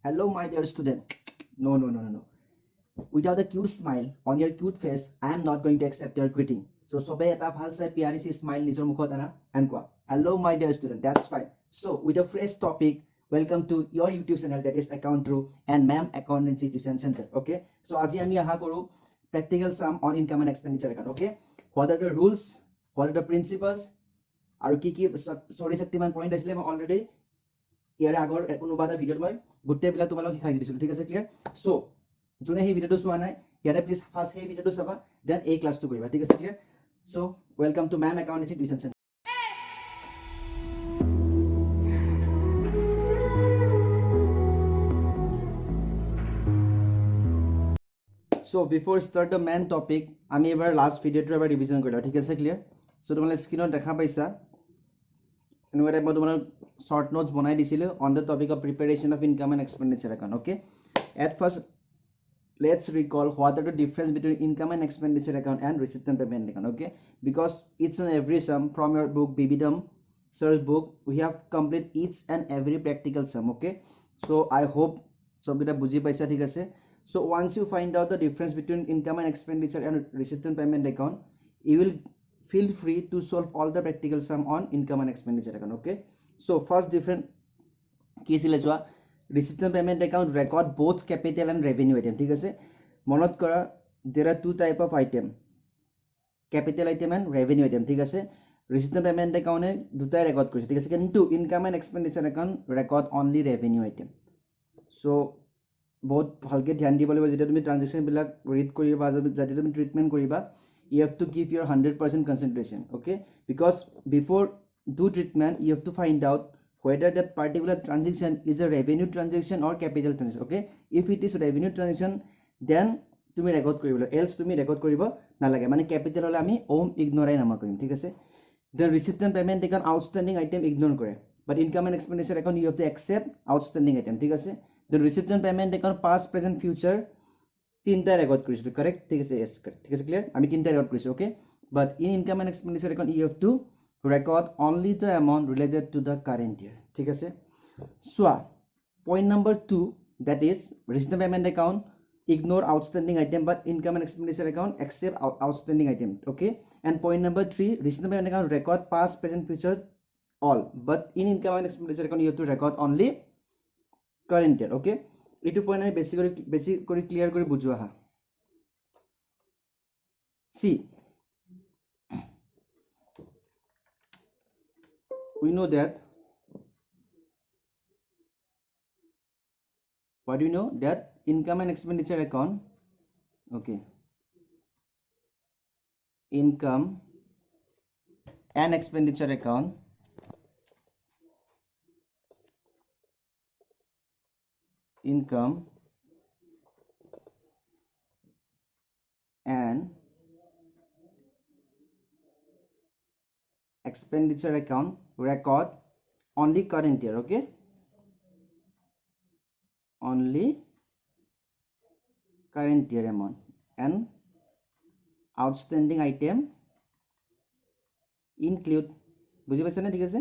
Hello, my dear student. No. Without a cute smile on your cute face, I am not going to accept your greeting. So, sobe eta bhal se pyari si smile nijor mukhot ana and kwa. Hello, my dear student. That's fine. So, with a fresh topic, welcome to your YouTube channel that is Account True and Ma'am Accountancy Tuition Center. Okay. So, aji ami aha koru practical sum on income and expenditure account. Okay. What are the rules? What are the principles? Aru ki sorry shaktiman point asile ma already ইয়াৰে আগৰ কোনোবা এটা ভিডিঅ'ত মই গোটেইবিলাক তোমালোক শিকাই দিছিলো ঠিক আছে ক্লিয়াৰ সো যোনে সেই ভিডিঅ'টো চোৱা নাই ইয়াতে প্লিজ ফাৰ্ষ্ট সেই ভিডিঅ'টো চাবা দেন এই ক্লাছটো কৰিবা ঠিক আছে clear so welcome to ma'am accountancy tuition centre so before start the main topic আমি এবাৰ লাষ্ট ভিডিঅ'টো এবাৰ ৰিভিজন কৰিলা ঠিক আছে ক্লিয়াৰ সো তোমালোকে স্ক্ৰীনত দেখা পাইছা এনেকুৱা টাইপ মই তোমালোক short notes বনাই দিছিলো on the topic of preparation of income and expenditure account. Okay, at first let's recall what are the difference between income and expenditure account and receipt and payment account. Okay, because each and every sum from your book BBDM search book we have complete each and every practical sum. Okay, so I hope sob eta buji paisa thik ase. So once you find out the difference between income and expenditure and receipt and payment account, you will feel free to solve all the practical sum on income and expenditure account. Okay, so first different কি ছিলে যোৱা receipt and payment account record both capital and revenue item ঠিক আছে মনত কৰা there are two type of item capital item and revenue item ঠিক আছে receipt and payment account এ দুটাই ৰেকৰ্ড কৰিছে ঠিক আছে কিন্তু income and expenditure account record only revenue item so বহুত ভালকে ধ্যান দিব লাগিব যেতিয়া তুমি ট্ৰানজেকশন বিলাক ৰিড কৰিবা যেতিয়া তুমি ট্ৰিটমেন্ট কৰিবা you have to give your 100% concentration. Okay, because before do treatment you have to find out whether that particular transaction is a revenue transaction or capital transaction. Okay, if it is revenue transaction then তুমি record কৰিব লাগিব else তুমি record কৰিব নালাগে মানে capital হলে আমি ওম ইগনোৰাই নামা কৰিম ঠিক আছে the receipt and payment account outstanding item ignore কৰে but income and expenditure account you have to accept outstanding item ঠিক আছে the receipt and payment account past present future তিনটা ৰেকৰ্ড কৰিছো करेक्ट ঠিক আছে yes ঠিক আছে ক্লিয়াৰ আমি তিনটা ৰেকৰ্ড কৰিছো okay but in income and expenditure account you have to record only the amount related to the current year ঠিক আছে so point number 2 that is receipt and payment account ignore outstanding item but income and expenditure account accept outstanding item okay and point number 3 receipt and payment account record past present future all but in income and expenditure account you have to record only current year okay itu point আমি বেছি কৰি clear কৰি বুজো আহা see we know that what do you know that income and expenditure account okay income and expenditure account income and expenditure account record only current year okay only current year amount and outstanding item include বুজি পাইছে না ঠিক আছে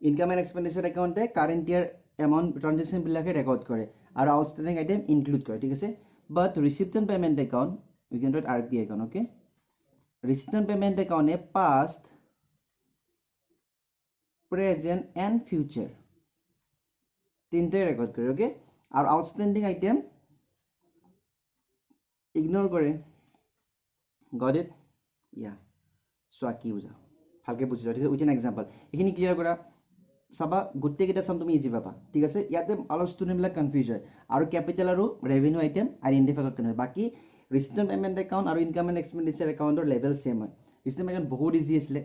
income and expenditure account A current year amount transaction বিলাকে record কৰে আৰু outstanding item include কৰে ঠিক আছে but receipt and payment account we can write RP account okay receipt and payment account A past present and future তিনটে record কৰে okay আৰু outstanding item ignore কৰে got it yeah so কি বুজা ভালকে বুজিলা ঠিক আছে উইথ এন এক্সাম্পল এখিনি ক্লিয়াৰ কৰা সাবা গুটে কিটা সাম তুমি ইজি পাবা ঠিক আছে ইয়াতে অলপ স্টুডেন্ট বিলাক কনফিউজ হয় আৰু ক্যাপিটাল আৰু ৰেভিনিউ আইটেম আইডেন্টিফাই কৰিব বাকি ৰিচিট এণ্ড পেমেন্ট একাউন্ট আৰু ইনকাম এণ্ড এক্সপেন্ডিচাৰ একাউন্টৰ লেভেল সেম হয় ৰিচিট এণ্ড পেমেন্ট বহুত ইজি আছিল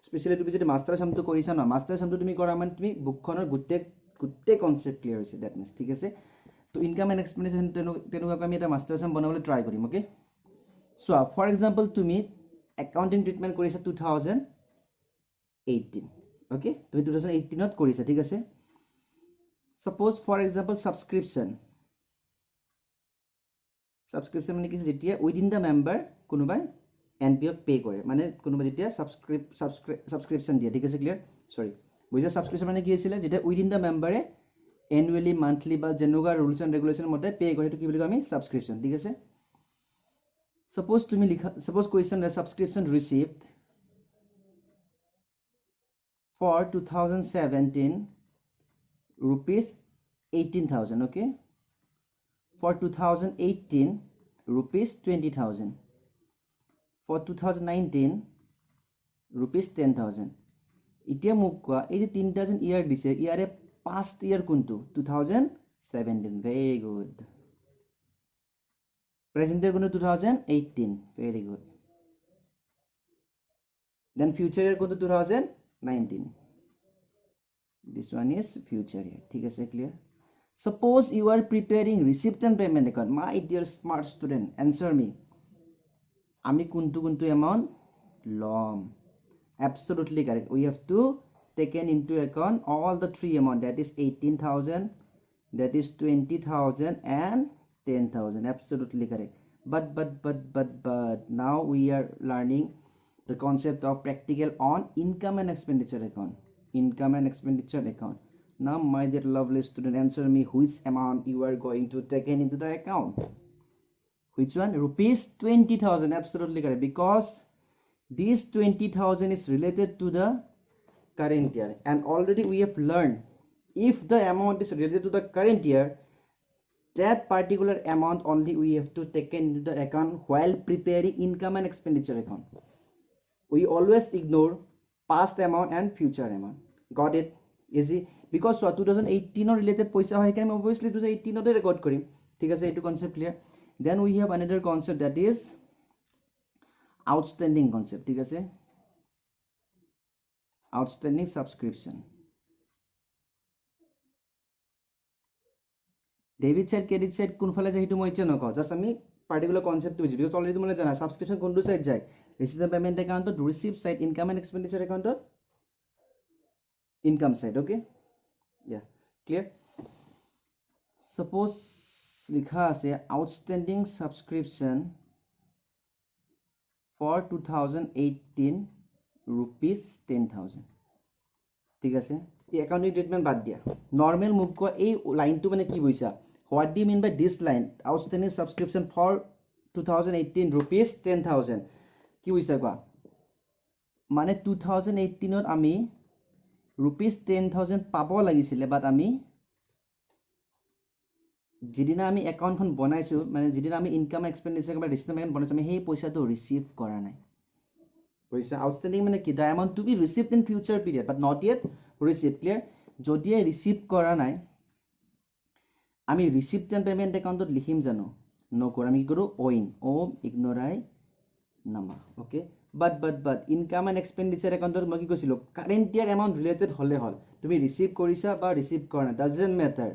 স্পেশালি তুমি যদি মাস্টাৰ সামটো কৰিছা না মাস্টাৰ সামটো তুমি কৰা মানে তুমি বুকখনৰ গুটে কনসেপ্ট ক্লিয়াৰ হৈছে দ্যাট মিন্স ঠিক আছে তো ইনকাম এণ্ড এক্সপেন্ডিচাৰ তেনুকা আমি এটা মাস্টাৰ সাম বনাবলৈ ট্ৰাই কৰিম ওকে সো ফৰ এক্সাম্পল তুমি একাউন্টিং ট্ৰিটমেন্ট কৰিছা 2018 okay তুমি 2018 ত কৰিছা ঠিক আছে suppose for example subscription মানে কি যেতিয়া within the member কোনোবাই NPO পে কৰে মানে কোনোবা যেতিয়া সাবস্ক্রিপশন দিয়ে ঠিক আছে ক্লিয়ার সরি বুঝা সাবস্ক্রিপশন মানে কি আছিল যেতিয়া within the member annually monthly বা যেনেকুৱা rules and regulation মতে পে কৰে সেইটো কি বুলি কয় আমি subscription ঠিক আছে suppose তুমি লিখা suppose question is subscription received for 2017 rupees 18,000 okay for 2018 rupees 20,000 for 2019 rupees 10,000 ইতিয়া মোক কোৱা এই যে 3,000 ইয়াৰ দিছে ইয়াৰে past year কোনটো 2017 very good present year কোনটো 2018 very good then future year কোনটো 2019 this one is future year ঠিক আছে clear suppose you are preparing receipt and payment account my dear smart student answer me আমি কোনটো amount লম absolutely correct we have to taken into account all the three amount that is 18,000 that is 20,000 and 10,000 absolutely correct but now we are learning the concept of practical on income and expenditure account now my dear lovely student answer me which amount you are going to take into the account which one rupees 20,000 absolutely correct because this 20,000 is related to the current year and already we have learned if the amount is related to the current year that particular amount only we have to take into the account while preparing income and expenditure account we always ignore past amount and future amount got it easy because 2018 related paisa hoy kan obviously 2018 তে record korim ঠিক আছে etu concept clear then we have another concept that is outstanding concept ঠিক আছে outstanding subscription debit side credit side কোন ফালে যায় হেতু মই ইচ্ছা নক জাস্ট আমি পার্টিকুলার কনসেপ্ট বুঝি বিকজ অলরেডি তুমি জানা সাবস্ক্রিপশন কোনটো সাইড যায় রিসিভ এন্ড পেমেন্ট অ্যাকাউন্টত receive side income and expenditure অ্যাকাউন্টত income side okay yeah clear suppose লিখা আছে আউটস্ট্যান্ডিং সাবস্ক্রিপশন for 2018 rupees 10,000 ঠিক আছে এই অ্যাকাউন্টিং ট্রিটমেন্ট বাদ দিয়া নরমাল মুখ কো এই লাইনটো মানে কি বইছা what do you mean by this line outstanding subscription for 2018 rupees 10,000 কি বইছা কোৱা মানে 2018 ত আমি rupees 10,000 পাব লাগিছিলে বাট আমি যেদিনা আমি একাউন্টখন বনাইছো মানে যেদিনা আমি ইনকাম এক্সপেন্ডিচাৰ বা ৰিচিভ পেমেন্ট বনাইছো আমি সেই পইচাটো ৰিচিভ কৰা নাই পইচা আউটস্ট্যান্ডিং মানে কি the amount to be received in future period but not yet received clear যদি রিসিভ কৰা নাই আমি ৰিসিপ্ট এন্ড পেমেন্ট একাউন্টত লিখিম জানো নকৰ আমি কি কৰো ওইন ও ইগনোৰাই নামা ওকে but ইনকাম এন্ড এক্সপেন্ডিচাৰ একাউন্টত মই কি কৈছিলো কাৰেন্ট ইয়াৰ অ্যামাউন্ট ৰিলেটেড হলে হল তুমি ৰিসিভ কৰিছা বা ৰিসিভ কৰা নাই doesn't matter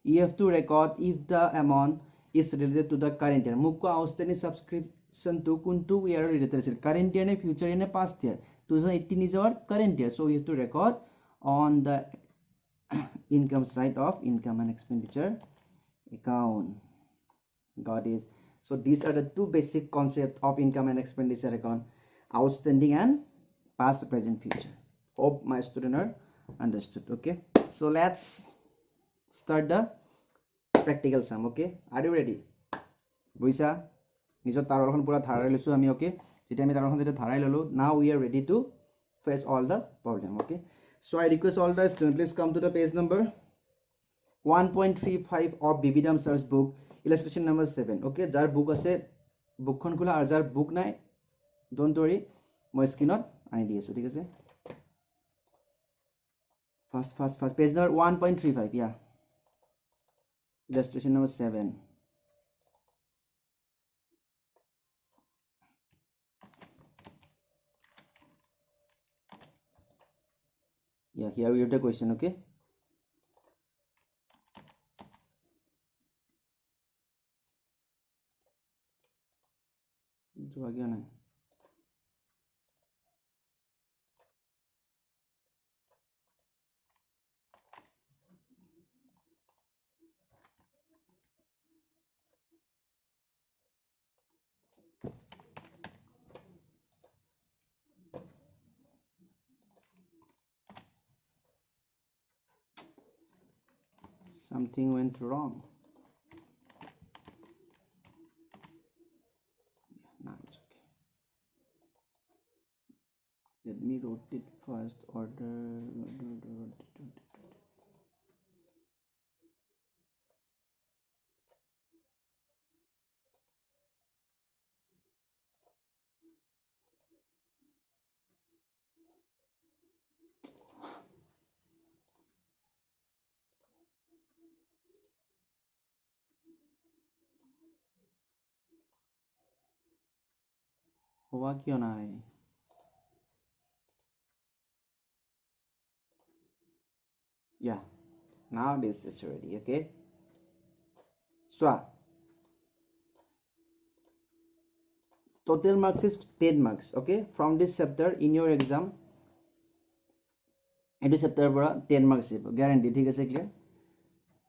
you have to record if the amount is related to the current year mukko outstanding subscription to kuntu year related is current year ne future year ne past year 2018 is our current year so we have to record on the income side of income and expenditure account got it so these are the two basic concepts of income and expenditure account outstanding and past present future hope my student are understood okay so let's start the practical sum okay are you ready বুইছা নিজৰ তাৰখন পুৰা ধাৰাই লৈছো আমি okay যেটা আমি তাৰখন যেটা ধাৰাই ললো now we are ready to face all the problem okay so I request all the students please come to the page number 1.35 of Bibidam Sir's book illustration number 7 okay jar book আছে বুকখন খোলা আর jar book নাই don't worry মই স্ক্রিনত আনি দি আছো ঠিক আছে fast page number 1.35 yeah illustration number 7 yeah here we have the question okay जो आ गया ना something went wrong. No, it's okay. Let me rotate first order. हुआ क्यों ना है? Yeah, now this is ready. Okay, so total marks is 10 marks. Okay, from this chapter in your exam এইটো চেপ্টাৰৰ পৰা 10 marks আহিব guarantee. ঠিক আছে, clear?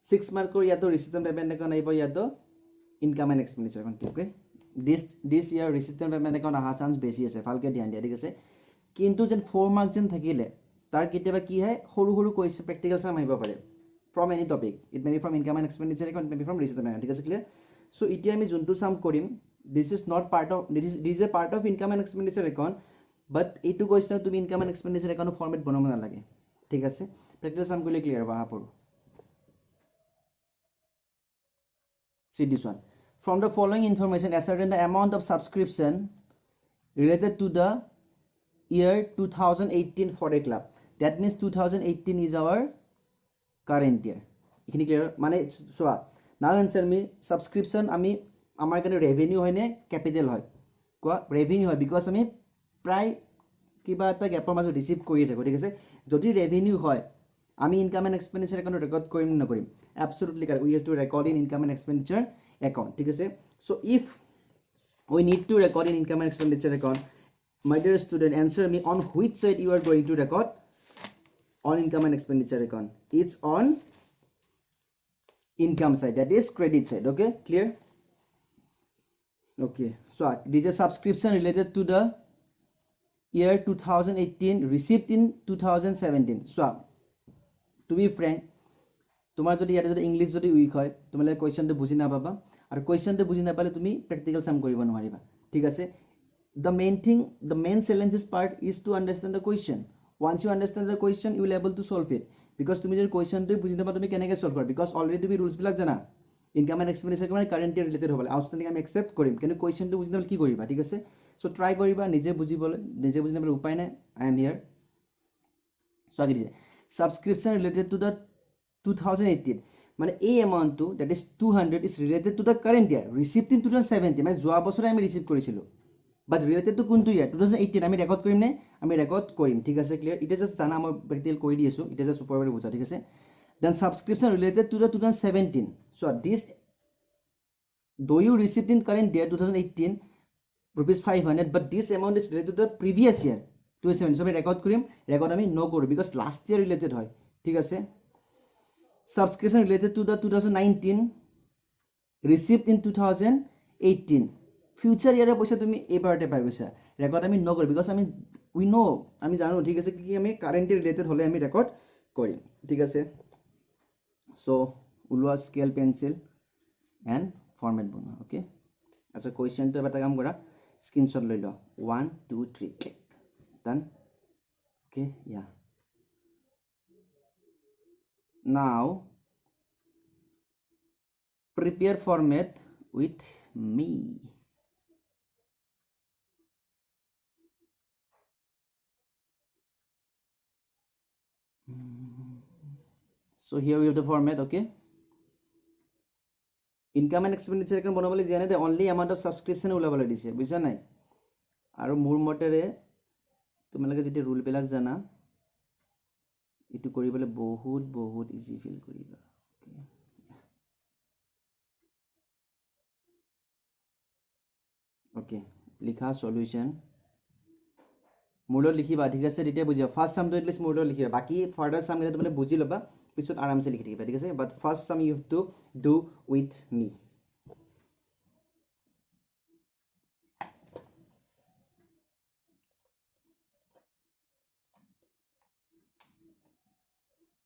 6 মাৰ্কৰ ইয়াতো ৰিচিপ্ট এণ্ড পেমেণ্ট একাউণ্ট আহিব, ইয়াতো income and expenditure account. Okay, this year receipt and payment account অহা চান্স বেছি আছে, ভালকৈ ধ্যান দিয়া। ঠিক আছে, কিন্তু যেন 4 marks যেন থাকিলে তাৰ কেতিয়াবা কি হয়, সৰু সৰু কুৱেশ্যন প্ৰেক্টিকেল চাম আহিব পাৰে from any topic. It may be from income and expenditure account, may be from receipt and payment. ঠিক আছে, ক্লিয়াৰ? চ' এতিয়া আমি যোনটো চাম কৰিম, this is not part of this is a part of income and expenditure account, but এইটো কুৱেশ্যনত তুমি income and expenditure account format বনাব নালাগে। ঠিক আছে, প্ৰেক্টিকেল চাম কৰিলে ক্লিয়াৰ হ'ব। আহা পঢ়ো। See this one. From the following information, ascertain the amount of subscription related to the year 2018 for a club. That means 2018 is our current year. Ekhini clear? Mane soa. Now answer me. Subscription ami amar kane revenue hoy ne capital hoy? Koa revenue hoy because ami pray kiba eta gapor majo receive kori thako. Thik ase? Jodi revenue hoy, আমি income and expenditure account record কৰিম নে নকৰিম? Absolutely correct. We have to record in income and expenditure account. ঠিক আছে, so if we need to record in income and expenditure account, my dear student, answer me on which side you are going to record on income and expenditure account. It's on income side, that is credit side. Okay, clear? Okay, so this is subscription related to the year 2018 received in 2017. So to be frank, তোমাৰ যদি ইয়াতে যদি English যদি week হয়, তোমালোকে কুৱেশ্যনটো বুজি নাপাবা, আৰু কুৱেশ্যনটো বুজি নাপালে তুমি প্ৰেক্টিকেল চাম কৰিব নোৱাৰিবা। ঠিক আছে, the main challenges part is to understand the question. Once you understand the question, you will able to solve it, because তুমি যদি কুৱেশ্যনটো বুজি নাপা তুমি কেনেকৈ সলভ কৰা, বিকজ অলৰেডি তুমি ৰুলছবিলাক জানা। ইনকাম এণ্ড এক্সপেণ্ডিচাৰ মানে কাৰেণ্ট ইয়াৰ ৰিলেটেড হ'ব, আউটষ্টেণ্ডিং আমি একচেপ্ট কৰিম, কিন্তু কুৱেশ্যনটো বুজি নাপালে কি কৰিবা? ঠিক আছে, চ' ট্ৰাই কৰিবা নিজে বুজিবলৈ, নিজে বুজি নাপালে উপায় নাই। আই এম হিয়াৰ। চ' আগে দিছে ছাবস্ক্ৰিপশ্যন ৰিলেটেড টু দ্য 2018 মানে এই এমাউণ্টটো that is 200 is related to the current year received in 2017, মানে যোৱা বছৰে আমি ৰিচিভ কৰিছিলোঁ, বাট ৰিলেটেড টু কোনটো ইয়াৰ 2018 আমি ৰেকৰ্ড কৰিম নে? আমি ৰেকৰ্ড কৰিম। ঠিক আছে, ক্লিয়াৰ? এতিয়া জাষ্ট জানা মই প্ৰেক্টিকেল কৰি দি আছোঁ, এতিয়া জাষ্ট ওপৰলৈ বুজা। ঠিক আছে, then subscription related to the 2017, so' this though you received in current year 2018 rupees 500, but this amount is related to the previous year 2017, so আমি ৰেকৰ্ড কৰিম, ৰেকৰ্ড আমি নকৰোঁ বিকজ লাষ্ট ইয়াৰ ৰিলেটেড হয়। ঠিক আছে, subscription related to the 2019 received in 2018, future year পইচা তুমি এবাৰতে পাই গৈছা, ৰেকৰ্ড আমি নকৰোঁ বিকজ আমি উই নো, আমি জানো। ঠিক আছে, কি আমি কাৰেণ্ট ৰিলেটেড হ'লে আমি ৰেকৰ্ড কৰিম। ঠিক আছে, চ' ওলোৱা স্কেল পেঞ্চিল এণ্ড ফৰ্মেট বনোৱা। অ'কে, আচ্ছা কুৱেশ্যনটো এবাৰ এটা কাম কৰা, স্ক্ৰীনশ্বট লৈ লোৱা। 1 2 3 ক্লিক, ডান। অ'কে, ইয়া now prepare format with me. So here we have the format. Okay, income and expenditure account বনাবলৈ দিয়া নাই, the only amount of subscription ওলাবলৈ দিছে, বুজিছা নাই? আৰু মোৰ মতেৰে তোমালোকে যেতিয়া ৰুলবিলাক জানা, এইটো কৰিবলৈ বহুত বহুত ইজি ফিল কৰিবা। ওকে, লিখা সলিউশন মোৰ লগত লিখিবা। ঠিক আছে, তেতিয়া বুজিবা। ফাৰ্ষ্ট চামটো এটলিষ্ট মোৰ লগত লিখিবা, বাকী ফাৰ্ডাৰ চাম কেইটা তোমালোকে বুজি ল'বা, পিছত আৰামছে লিখি থাকিবা। ঠিক আছে, but first sum you have to do with me.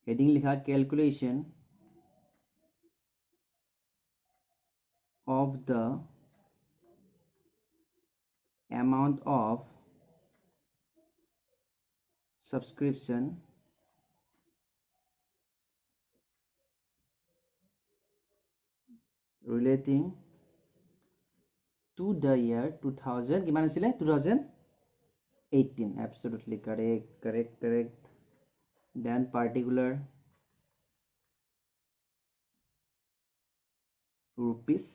Heading লিখা calculation of the amount of subscription relating to the year 2000 কিমান আছিল 2018 absolutely correct then particular rupees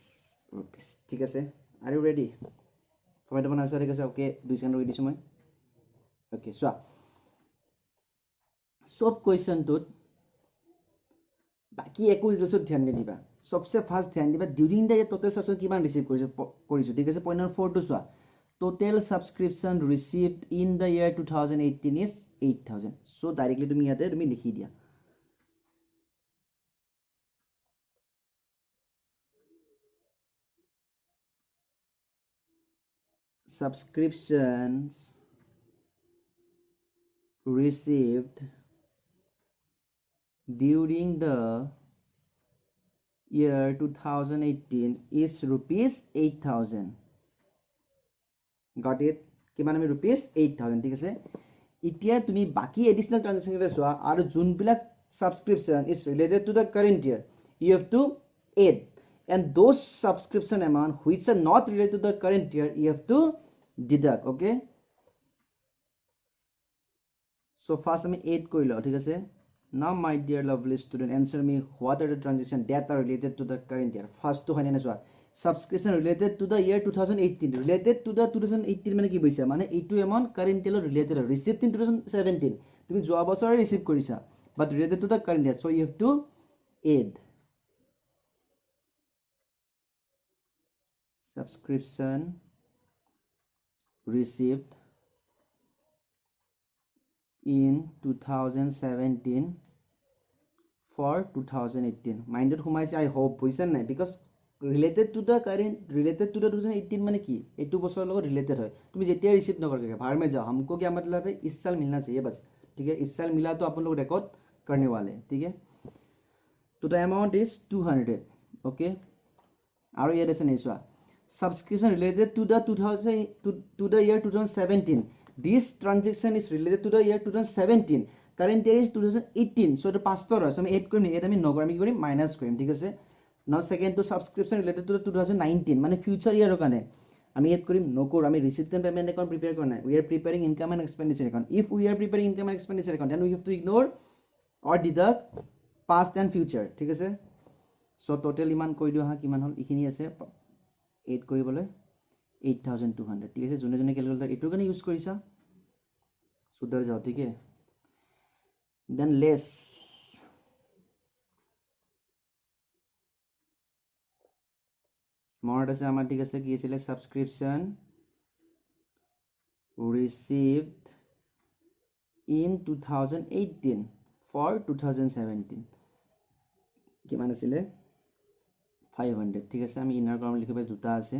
ঠিক আছে are you ready কমেন্ট বনাইছা ঠিক আছে ওকে 2 সেকেন্ড ৰৈ দিছো মই ওকে চোৱা সব কোৱেশ্চনটোত বাকি একো ৰিজল্টত ধ্যান নিদিবা सबसे फास्ट ध्यान दिबा ड्यूरिंग द टोटल सब्सक्रिप्शन किमान रिसीव কৰিছো ঠিক আছে পইণ্ট নম্বৰ 4 টো চোৱা total subscription received in the year 2018 is 8000 so directly তুমি ইয়াতে তুমি লিখি দিয়া subscriptions received during the year 2018 is rupees 8000 got it কিমান আমি rupees 8000 ঠিক আছে এতিয়া তুমি বাকি এডিশনাল ট্রানজাকশন এটা সোয়া আর যোনবিলাক subscription is related to the current year you have to add and those subscription amount which are not related to the current year you have to deduct okay so first আমি add কইলো ঠিক আছে now my dear lovely student answer me what are the transactions that are related to the current year first to হয়নে সোয়া subscription related to the year 2018 related to the 2018 মানে কি বইছা মানে এইটো এমন current year related received in 2017 তুমি যোৱা বছৰে receive কৰিছা but related to the current year so you have to add subscription received in 2017 for 2018 minded humaise I hope buisan nai because related to the current related to the 2018 माने की एटू बছৰ লগত related হয় তুমি যেতিয়া receive নকৰগে बाहर में जाओ हमको क्या मतलब है इस साल मिलना चाहिए बस ठीक है इस साल मिला तो अपन लोग रिकॉर्ड करने वाले ठीक है तो द अमाउंट इज 200 ओके और ये ऐसे नहीं सोआ subscription related to the 2000 to the year 2017 this transaction is related to the year 2017 current year is 2018 so the pastor so আমি add কৰিম এটা আমি নগৰ আমি কি কৰিম মাইনাস কৰিম ঠিক আছে now second to subscription related to the 2019 মানে future year কাৰণে আমি add কৰিম নকৰ আমি receipt and payment account prepare কৰা নাই we are preparing income and expenditure account if we are preparing income and expenditure account then we have to ignore or deduct past and future ঠিক আছে so total ইমান কৈ দিও হা কিমান হল ইখিনি আছে 8 কৰিবলৈ 8200 ঠিক আছে জনে জনে ক্যালকুলেটৰ এটো কাৰণে ইউজ কৰিছা সুদৰ যাও ঠিক আছে then less মনত আছে আমাৰ ঠিক আছে কি আছিল সাবস্ক্রিপশন received in 2018 for 2017 কিমান আছিল 500 ঠিক আছে আমি ইনার কলাম লিখিবা দুটা আছে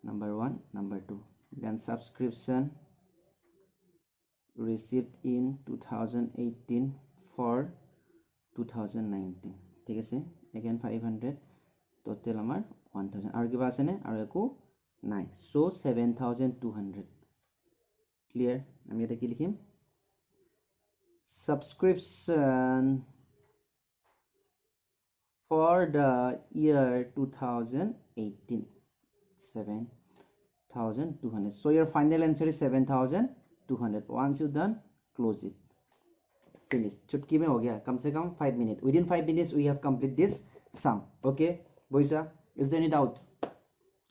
number 1 number 2 then subscription received in 2018 for 2019 ঠিক আছে again 500 total আমার 1000 আর কিবা আছে নে আর একো নাই so 7200 clear আমি এটা কি লিখিম subscription for the year 2018 7200 so your final answer is 7200 once you done close it finish चुटकी में हो गया कम से कम 5 minutes within 5 minutes we have complete this sum okay boysa is there any doubt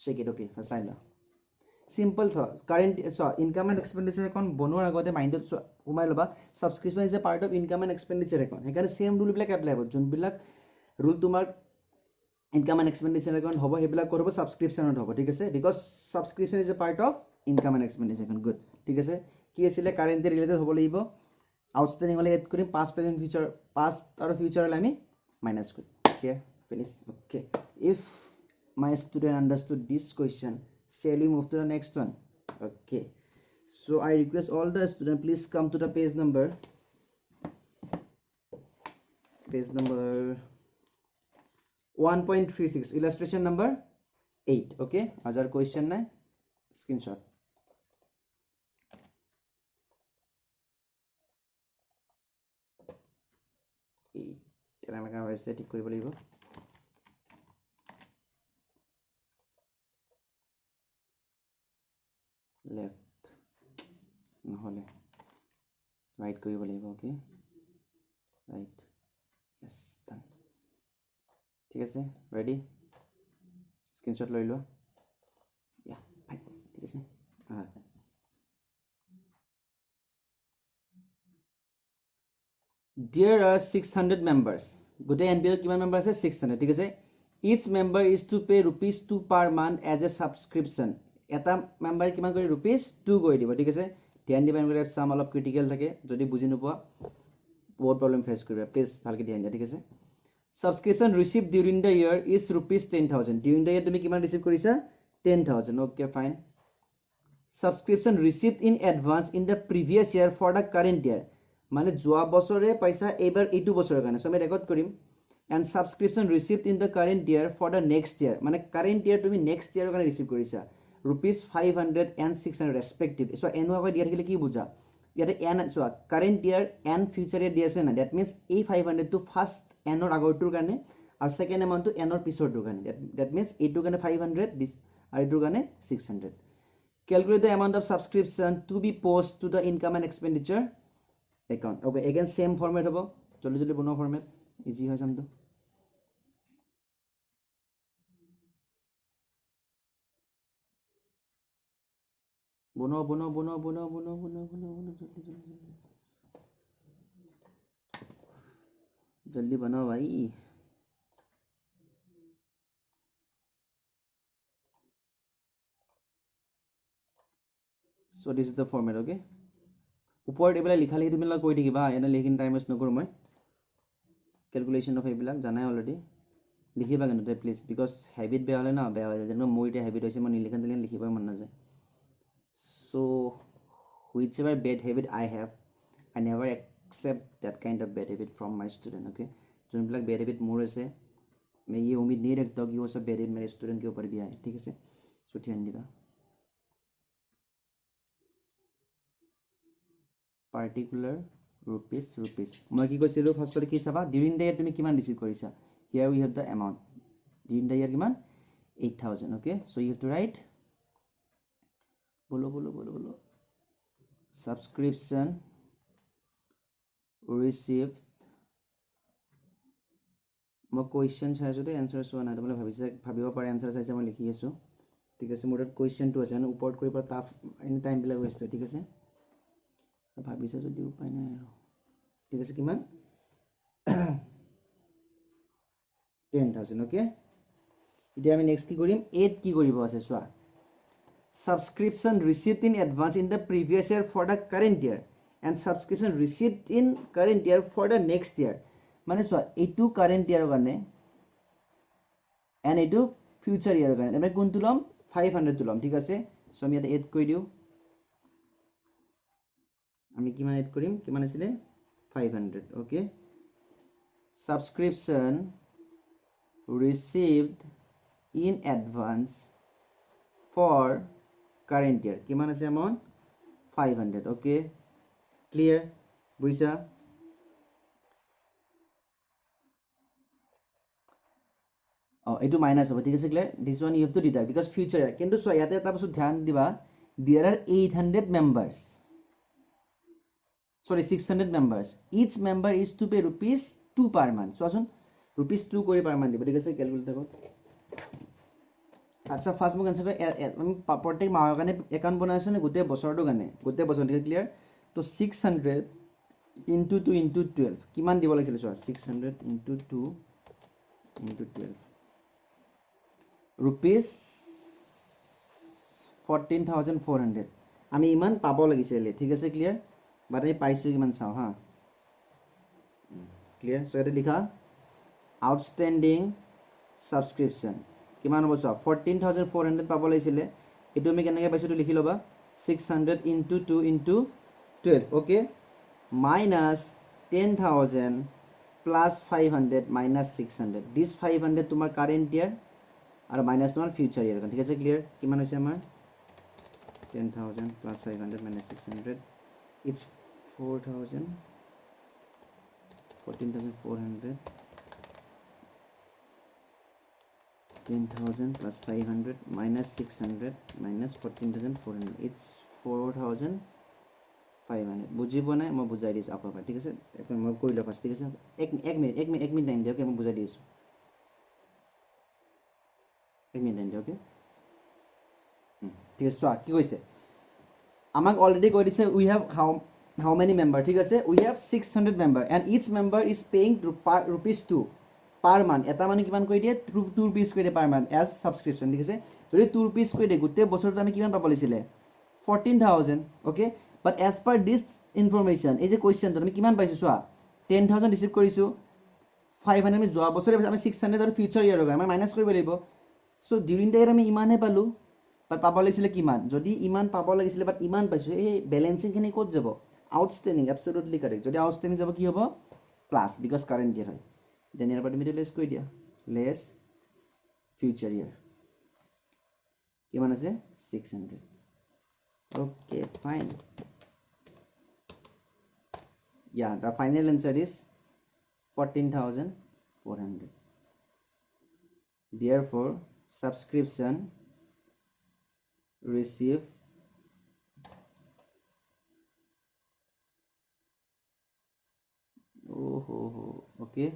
check it okay assign simple tho current so income and expenditure account bonor agote mind umai loba subscription is a part of income and expenditure account hekane same rule bilak apply hobo jon bilak rule tumar income and expenditure account hobo hebila koribo subscription not hobo thik ase because subscription is a part of income and expenditure account good thik ase ki asile current related hobo libo outstanding wale add kori past present future past aro future le ami minus kori okay finish okay if my student understood this question shall we move to the next one okay so I request all the students please come to the page number 1.36 illustration number 8 okay azar question nai screenshot কেনেকা হৈছে ঠিক কৰিব লাগিব left নহলে right কৰিব লাগিব okay right yes done ঠিক আছে ready screenshot লৈ লো yeah fine ঠিক আছে there are 600 members গোটে NPO কিমান মেম্বাৰ আছে 600 ঠিক আছে each member is to pay rupees 2 per month as a subscription এটা মেম্বাৰ কিমান কৰি rupees 2 কৰি দিব ঠিক আছে ধ্যান দিবা এনেকৈ সাম অলপ ক্ৰিটিক্যাল থাকে যদি বুজি নোপোৱা বহুত প্ৰবলেম ফেস কৰিবা প্লিজ ভালকে ধ্যান দিয়া ঠিক আছে subscription received during the year is rupees 10000 during the year তুমি কিমান ৰিসিভ কৰিছা 10000 okay fine subscription received in advance in the previous year for the current year মানে যোৱা বছৰে পইচা এবাৰ এইটো বছৰৰ কাৰণে সো আমি ৰেকৰ্ড কৰিম and subscription received in the current year for the next year মানে current year তুমি next year কাৰণে ৰিসিভ কৰিছা rupees 500 and 600 respective so n আগৈ দিয়া থাকিলে কি বুজা ইয়াতে n so current year and future year দিয়া আছে না that means a 500 to first n or আগৰটোৰ কাৰণে আৰু second amount to n or পিছৰটোৰ কাৰণে that means এইটোৰ কাৰণে 500 this আৰু এইটোৰ কাৰণে 600 calculate the amount of subscription to be post to the income and expenditure account okay again same format hobo joldi joldi bono format easy hoy samto bono जल्दी बनाओ भाई so this is the format okay উপৰত এবেলা লিখা লিখি তুমি কৈ থাকিবা এনে লিখিন টাইম ওয়েষ্ট নকৰো মই ক্যালকুলেশন অফ এবেলা জানাই অলৰেডি লিখিবা কিন্তু প্লিজ বিকজ হ্যাবিট বেয়া হলে না বেয়া হৈ যায় যেন মোৰ এতিয়া হ্যাবিট হৈছে মই নিলিখান দিলে লিখিবই মন নাযায় so whichever bad habit I have I never accept that kind of bad habit from my student okay जोनবিলাক bad habit मोर আছে मैं ये उम्मीद नहीं रखता कि वो सब bad habit मेरे स्टूडेंट के ऊपर भी आए ठीक है सो ध्यान दिबा particular rupees मैं কি কৈছিলো ফার্স্ট কি চাবা during the year তুমি কিমান ৰিসিভ কৰিছা here we have the amount during the year কিমান 8000 okay so you have to write bolo subscription received মই কোৱেশ্চন চাইছো দে আনসাৰ চোৱা নাই তুমি ভাবিব পাৰে আনসাৰ চাইছে মই লিখি আছো ঠিক আছে মোৰ কোৱেশ্চনটো আছে না ওপৰত কৰিব টাফ এনি টাইম বিলাক ৱেষ্ট ঠিক আছে ভাবিছা যদি উপায় নাই আৰু ঠিক আছে কিমান 10000 ওকে এতিয়া আমি নেক্সট কি কৰিম 8 কি কৰিব আছে চোৱা subscription received in advance in the previous year for the current year and subscription received in current year for the next year মানে চোৱা এইটো current year কাৰণে and এইটো future year কাৰণে আমি কোনটো লম 500 টো লম ঠিক আছে সো আমি এটা এড কৰি দিও আমি কিমান এড কৰিম কিমান আছিল 500 okay subscription received in advance for current year কিমান আছে amount 500 okay clear বুইছা এইটো মাইনাস হ'ব ঠিক আছে clear this one you have to deduct because future year কিন্তু সো ইয়াতে এটা বস্তু ধ্যান দিবা there are 800 members sorry 600 members each member is to pay rupees 2 per month so asun rupees 2 কৰি per month দিব ঠিক আছে ক্যালকুলেটৰ আচ্ছা ফাৰ্স্ট মোক আনসাৰ আমি প্ৰত্যেক মাহৰ কাৰণে একাউন্ট বনাইছো নে গোটে বছৰটো কাৰণে গোটে বছৰ ঠিক ক্লিয়াৰ তো 600 into 2 into 12 কিমান দিব লাগিছিল চোৱা 600 into 2 into 12 rupees 14400 আমি ইমান পাব লাগিছিল ঠিক আছে ক্লিয়াৰ বাট আমি পাইছো কিমান চাও হা ক্লিয়াৰ সো এটা লিখা আউটস্ট্যান্ডিং সাবস্ক্ৰিপশন কিমান হ'ব চোৱা 14400 পাব লাগিছিল এটো আমি কেনেকৈ পাইছো তো লিখি লবা 600 into 2 into 12 okay minus 10000 plus 500 minus 600 this 500 তোমাৰ current year আৰু মাইনাছ তোমাৰ ফিউচাৰ ইয়াৰ ঠিক আছে ক্লিয়াৰ কিমান হৈছে আমাৰ 10,000 plus 500 minus 600 it's 4,000 14,400 10,000 plus 500 minus 600 minus 14,400 it's 4,500 বুজি পোৱা নাই মই বুজাই দিছো আকৌ ঠিক আছে মই কৰি লওঁ ফাৰ্ষ্ট ঠিক আছে এক মিনিট টাইম দিয়ক মই বুজাই দিছো এক মিনিট টাইম দিয়ক ঠিক আছে চোৱা কি কৈছে আমাক অলৰেডি কৈ দিছে we have how many member ঠিক আছে we have 600 member and each member is paying rupees 2 per month এটা মানে কিমান কৈ দিয়ে 2 rupees কৈ দিয়ে per month as subscription ঠিক আছে যদি 2 rupees কৈ দিয়ে গোটেই বছৰটো আমি কিমান পাব লাগিছিলে 14,000 okay but as per this information এই যে কোৱেশ্চনটো আমি কিমান পাইছো চোৱা 10,000 ৰিসিভ কৰিছো 500 আমি যোৱা বছৰে আমি 600 আৰু ফিউচাৰ ইয়াৰ লগাই আমি মাইনাস কৰিব লাগিব সো ডিউৰিং দ্য ইয়াৰ আমি ইমানহে পালো বাট পাব লাগিছিলে কিমান যদি ইমান পাব লাগিছিলে বাট ইমান পাইছো এই ব্যালেন্সিং খিনি ক'ত যাব আউটস্ট্যান্ডিং অ্যাবসলিউটলি কারেক্ট যদি আউটস্ট্যান্ডিং যাব কি হ'ব প্লাস বিকজ কারেন্ট ইয়ার হয় দেন ইয়াৰ পৰা তুমি লেস কৈ দিয়া লেস ফিউচাৰ ইয়াৰ কিমান আছে 600 okay fine yeah the final answer is 14,400 therefore subscription receive okay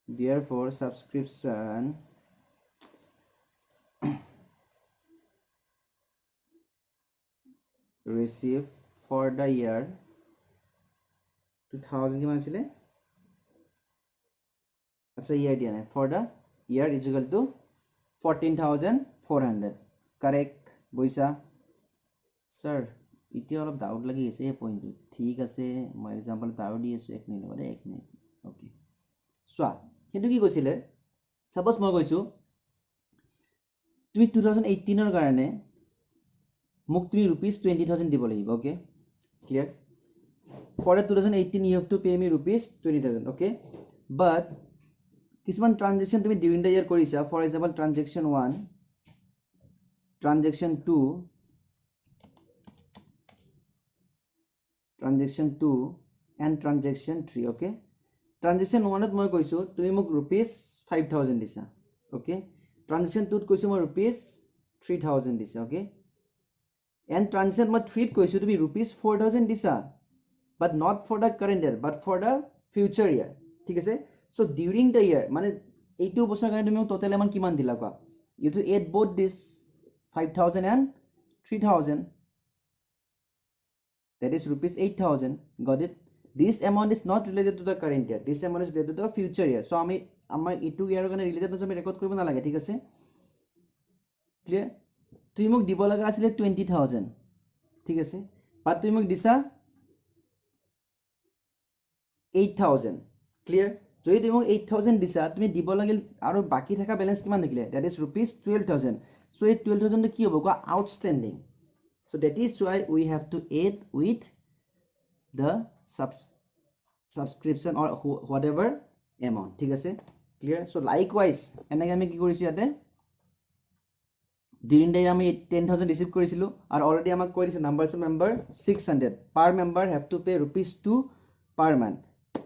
therefore subscription receive for the year 2000 কিমান আছিলে আচ্ছা ইয়াৰ দিয়া নাই for the year is equal to 14,400 correct বুইছা স্যাৰ এতিয়া অলপ ডাউট লাগি আছে এই পইণ্টটো ঠিক আছে মই এক্সাম্পল তাও দি আছো এক মিনিট ওকে সোৱা কিন্তু কি কৈছিলে সাপোজ মই কৈছো তুমি 2018 ৰ কাৰণে মোক তুমি rupees 20,000 দিব লাগিব okay clear for the 2018 you have to pay me rupees 20,000 okay but কিছুমান ট্ৰানজেকশন তুমি during the year কৰিছা for example transaction 1 transaction 2 and transaction 3 okay transaction 1 ত মই কৈছো তুমি মোক rupees 5,000 দিছা okay transaction 2 ত কৈছো মই rupees 3,000 দিছা okay and transaction মই 3 ত কৈছো তুমি rupees 4,000 দিছা but not for the current year but for the future year ঠিক আছে so during the year মানে এইটো বছৰ কাৰণে তুমি টোটাল এমাউন্ট কিমান দিলা কোৱা you to add both this 5,000 and 3,000 that is rupees 8,000 got it this amount is not related to the current year this amount is related to the future year so আমি আমাৰ ইটো ইয়াৰ কাৰণে related আমি record কৰিব না লাগে ঠিক আছে ক্লিয়াৰ তুমি মোক দিব লাগা আছিল 20,000 ঠিক আছে বাট তুমি মোক দিছা 8,000 clear যদি তুমি মোক 8,000 দিছা তুমি দিব লাগিল আৰু বাকি থাকা ব্যালেন্স কিমান থাকিলে that is rupees 12,000 so এই 12,000 টো কি হ'ব কোৱা outstanding so that is why we have to add with the subscription or whatever amount ঠিক আছে clear so likewise এনেকৈ আমি কি কৰিছো ইয়াতে during the আমি 10,000 ৰিসিভ কৰিছিলো আৰু অলৰেডি আমাক কৈ দিছে numbers of member 600 per member have to pay rupees 2 per month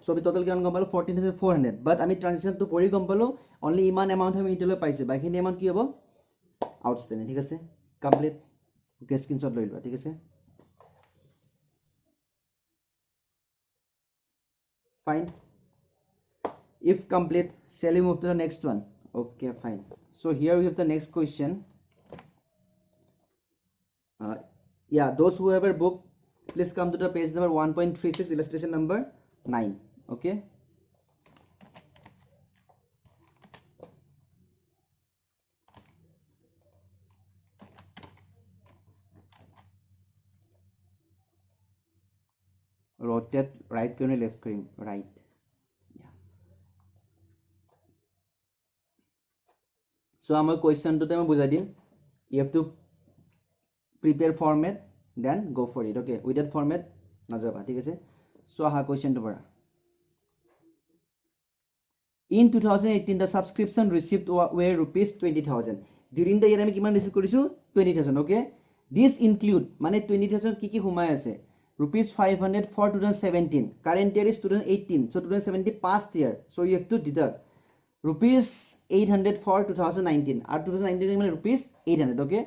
so we total কিমান গম পালো 14,400 but আমি ট্ৰানজেকশন টো পৰি গম পালো only ইমান amount আমি ইটলৈ পাইছো বাকিখিনি amount কি হ'ব আউটস্ট্যান্ডিং ঠিক আছে কমপ্লিট ওকে স্ক্ৰিনশ্বট লৈ লোৱা ঠিক আছে fine if complete shall we move to the next one okay fine so here we have the next question yeah those who have a book please come to the page number 1.36 illustration number 9 okay rotate right corner left corner right yeah so our question to them bujai din you have to prepare format then go for it okay with that format najaba thik ase So aha question to para. In 2018 the subscription received were rupees 20,000. During the year আমি কিমান receive কৰিছো 20,000. Okay, this include মানে 20,000 কি humai ase rupees 500 for 2017. Current year is 2018, so 2017 past year, so you have to deduct rupees 800 for 2019 and 2019 মানে rupees 800. Okay,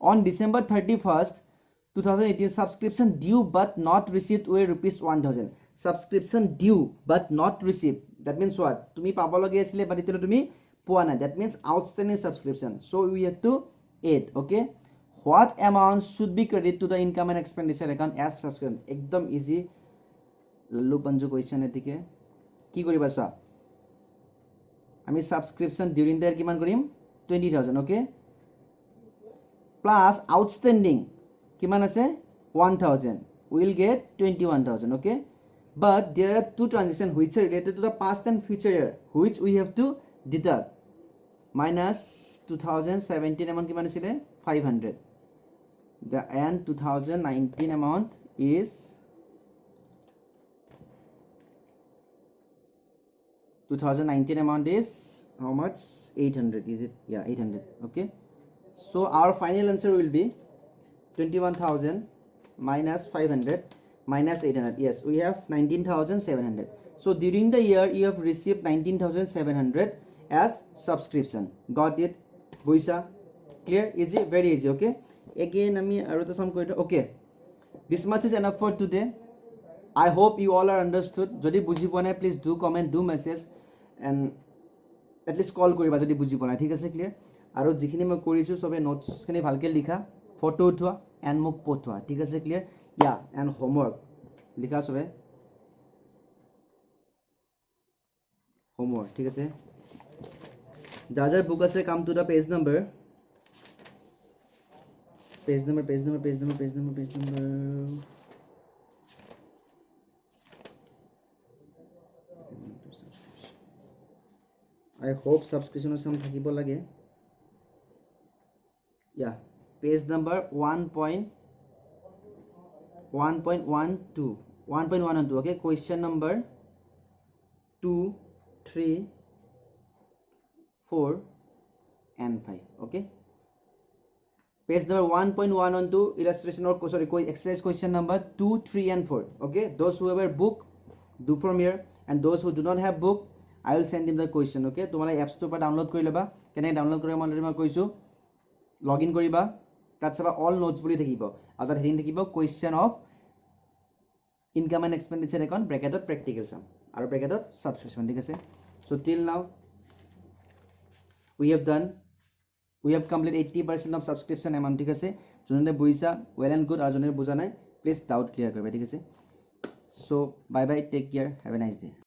on December 31st 2018 subscription due but not received were rupees 1,000. Subscription due but not received, that means what? Tumi papa lagi asile but itelo tumi poa na, that means outstanding subscription, so we have to add. Okay, what amount should be credited to the income and expenditure account as subscription? Ekdom easy lallu panju question etike ki koriba swa ami subscription during the year kiman korim 20,000. Okay, plus outstanding kiman ase 1,000, we will get 21,000. Okay, but there are two transactions which are related to the past and future year which we have to deduct. Minus 2017 amount kiman asile 500, the and 2019 amount is 2019 amount is how much? 800, is it? Yeah, 800. Okay, so our final answer will be 21,000 minus 500 minus 800. Yes, we have 19,700. So during the year you have received 19,700 as subscription. Got it? Buisa? Clear? Easy? Very easy. Okay, again ami aru sum kori. Okay, this much is enough for today. I hope you all are understood. Jodi buji poa nai please do comment, do message, and at least call koriba jodi buji poa nai. Thik ase? Clear? Aru jikhini moi korisu sobe notes khini bhalke likha, photo uthwa and muk pothwa. Thik ase? Clear? Yeah, and homework likha sobe homework. Thik ase? Jar book ase come to the page number. Page number. I hope subscription some thakibo lage. Yeah, page number 1.12. Okay, question number 2, 3, 4 and 5. Okay, page number 1.112 illustration or sorry exercise question number 2, 3 and 4. Okay, those who have a book do from here, and those who do not have book I will send him the question. Okay, tomala apps to download kori leba. Kene download kori already ma koisu login koriba, tat saba all notes boli thakibo, other heading thakibo question of income and expenditure account bracket of practical sum aru bracket of subscription. Thik ase? So till now we have completed 80% of subscription amount. Thik ase? Jonne buisa well and good, aru jonne buja nai please doubt clear koriba. Thik ase? So bye bye, take care, have a nice day.